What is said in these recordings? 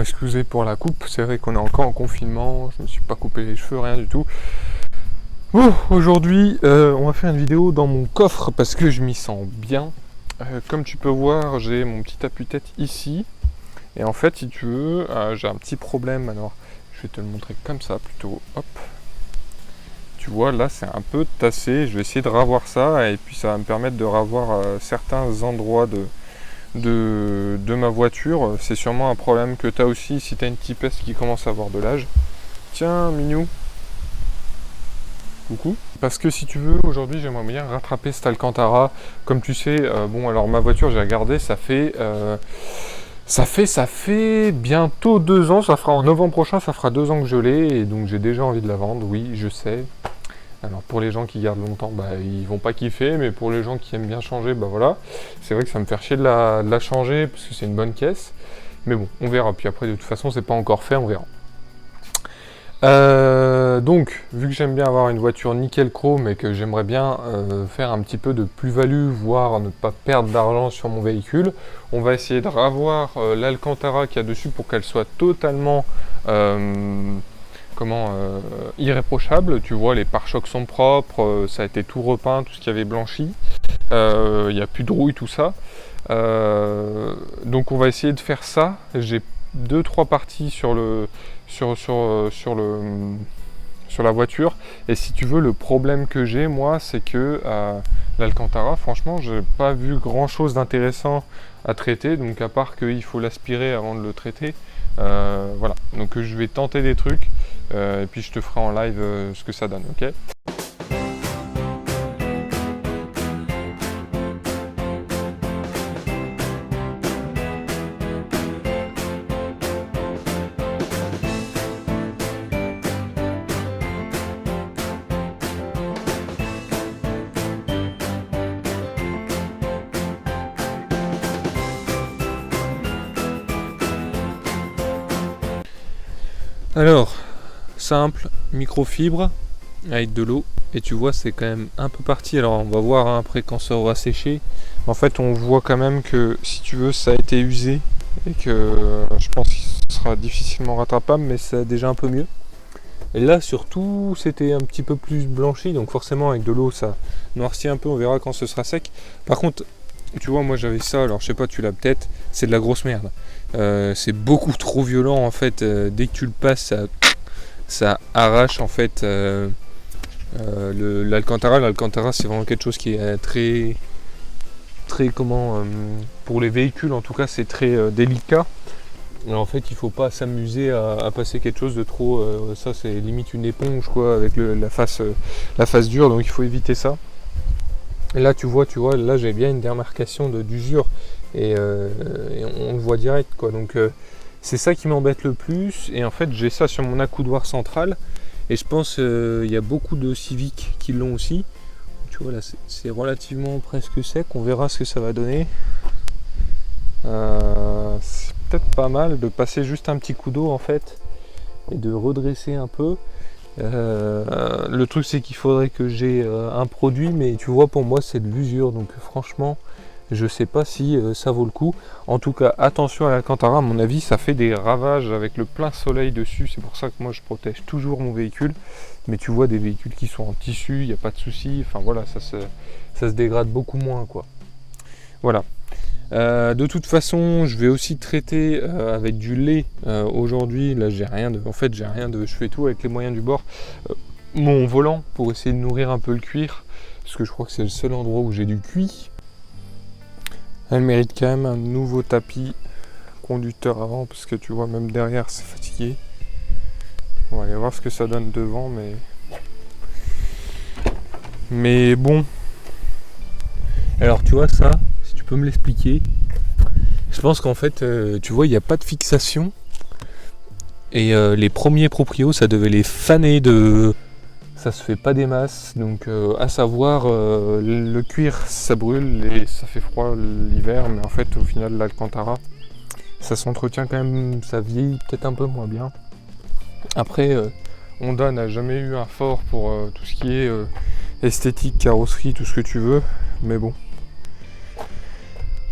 bon, excusez pour la coupe, c'est vrai qu'on est encore en confinement, je me suis pas coupé les cheveux, rien du tout. Bon, aujourd'hui, on va faire une vidéo dans mon coffre parce que je m'y sens bien. Comme tu peux voir, j'ai mon petit appuie-tête ici. Et en fait, si tu veux, j'ai un petit problème. Alors, je vais te le montrer comme ça plutôt. Hop. Tu vois, là, c'est un peu tassé. Je vais essayer de ravoir ça et puis ça va me permettre de ravoir certains endroits de ma voiture. C'est sûrement un problème que tu as aussi si tu as une Type-S qui commence à avoir de l'âge. Tiens, Minou. Coucou. Parce que si tu veux, aujourd'hui, j'aimerais bien rattraper cet Alcantara. Comme tu sais, bon, alors ma voiture, j'ai regardé, ça fait bientôt 2 ans. Ça fera en novembre prochain, ça fera 2 ans que je l'ai. Et donc, j'ai déjà envie de la vendre. Oui, je sais. Alors pour les gens qui gardent longtemps, bah, ils vont pas kiffer, mais pour les gens qui aiment bien changer, bah voilà. C'est vrai que ça me fait chier de la changer, parce que c'est une bonne caisse. Mais bon, on verra. Puis après, de toute façon, c'est pas encore fait, on verra. Donc, vu que j'aime bien avoir une voiture nickel chrome et que j'aimerais bien faire un petit peu de plus-value, voire ne pas perdre d'argent sur mon véhicule, on va essayer de ravoir l'Alcantara qu'il y a dessus pour qu'elle soit totalement irréprochable. Tu vois, les pare-chocs sont propres, ça a été tout repeint, tout ce qui avait blanchi, il n'y a plus de rouille, tout ça. Donc on va essayer de faire ça. J'ai 2-3 parties sur la voiture, et si tu veux, le problème que j'ai moi, c'est que l'Alcantara, franchement, j'ai pas vu grand chose d'intéressant à traiter, donc à part qu'il faut l'aspirer avant de le traiter. Voilà, donc je vais tenter des trucs et puis je te ferai en live ce que ça donne, ok? Alors, simple, microfibre, avec de l'eau, et tu vois c'est quand même un peu parti. Alors on va voir hein, après quand ça aura séché. En fait on voit quand même que si tu veux ça a été usé, et que je pense que ce sera difficilement rattrapable, mais c'est déjà un peu mieux. Et là surtout c'était un petit peu plus blanchi, donc forcément avec de l'eau ça noircit un peu, on verra quand ce sera sec. Par contre, tu vois moi j'avais ça, alors je sais pas, tu l'as peut-être, c'est de la grosse merde. C'est beaucoup trop violent en fait, dès que tu le passes ça arrache en fait l'Alcantara. L'Alcantara c'est vraiment quelque chose qui est très pour les véhicules en tout cas c'est très délicat. Et en fait il faut pas s'amuser à passer quelque chose de trop, ça c'est limite une éponge quoi, avec la face dure, donc il faut éviter ça. Et là tu vois là j'ai bien une démarcation d'usure, et on le voit direct quoi, donc c'est ça qui m'embête le plus. Et en fait j'ai ça sur mon accoudoir central, et je pense il y a beaucoup de Civic qui l'ont aussi. Tu vois là c'est relativement presque sec, on verra ce que ça va donner. C'est peut-être pas mal de passer juste un petit coup d'eau en fait et de redresser un peu. Le truc c'est qu'il faudrait que j'ai un produit, mais tu vois pour moi c'est de l'usure, donc franchement je sais pas si ça vaut le coup. En tout cas attention à l'Alcantara, à mon avis ça fait des ravages avec le plein soleil dessus, c'est pour ça que moi je protège toujours mon véhicule. Mais tu vois des véhicules qui sont en tissu, il n'y a pas de souci, enfin voilà, ça se dégrade beaucoup moins quoi. Voilà. De toute façon je vais aussi traiter avec du lait aujourd'hui. Là j'ai rien de, je fais tout avec les moyens du bord. Mon volant pour essayer de nourrir un peu le cuir, parce que je crois que c'est le seul endroit où j'ai du cuir. Elle mérite quand même un nouveau tapis conducteur avant, parce que tu vois même derrière c'est fatigué. On va aller voir ce que ça donne devant, mais bon. Alors tu vois ça, si tu peux me l'expliquer. Je pense qu'en fait, tu vois, il n'y a pas de fixation. Et les premiers proprios, ça devait les faner de... Ça se fait pas des masses. Donc à savoir, le cuir, ça brûle et ça fait froid l'hiver. Mais en fait, au final, l'Alcantara, ça s'entretient quand même, ça vieillit peut-être un peu moins bien. Après, Honda n'a jamais eu un fort pour tout ce qui est esthétique, carrosserie, tout ce que tu veux. Mais bon.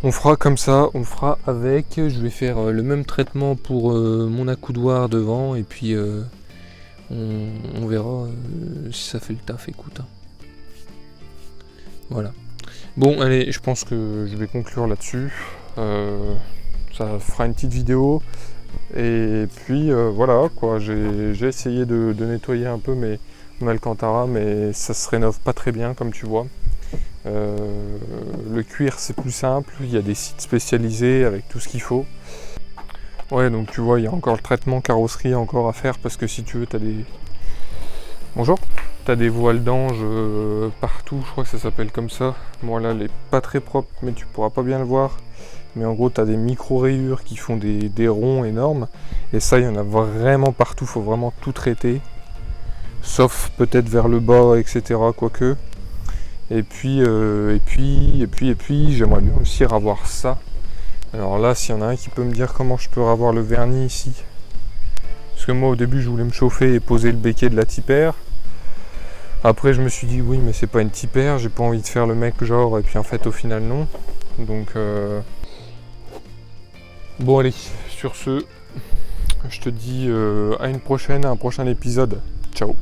On fera comme ça, on fera avec. Je vais faire le même traitement pour mon accoudoir devant et puis on verra si ça fait le taf, écoute. Voilà. Bon, allez, je pense que je vais conclure là-dessus. Ça fera une petite vidéo. Et puis voilà, quoi. J'ai essayé de nettoyer un peu mon Alcantara, mais ça se rénove pas très bien, comme tu vois. Le cuir, c'est plus simple. Il y a des sites spécialisés avec tout ce qu'il faut. Ouais, donc tu vois, il y a encore le traitement carrosserie encore à faire parce que si tu veux, t'as des... Bonjour. T'as des voiles d'ange partout, je crois que ça s'appelle comme ça. Bon là, elle est pas très propre, mais tu pourras pas bien le voir. Mais en gros, t'as des micro-rayures qui font des ronds énormes. Et ça, il y en a vraiment partout, faut vraiment tout traiter. Sauf peut-être vers le bas, etc. Quoique. Et puis, j'aimerais bien aussi ravoir ça. Alors là, s'il y en a un qui peut me dire comment je peux ravoir le vernis ici. Parce que moi, au début, je voulais me chauffer et poser le béquet de la tipère. Après, je me suis dit, oui, mais c'est pas une tipère, j'ai pas envie de faire le mec genre, et puis en fait, au final, non. Donc, bon, allez, sur ce, je te dis à une prochaine, à un prochain épisode. Ciao.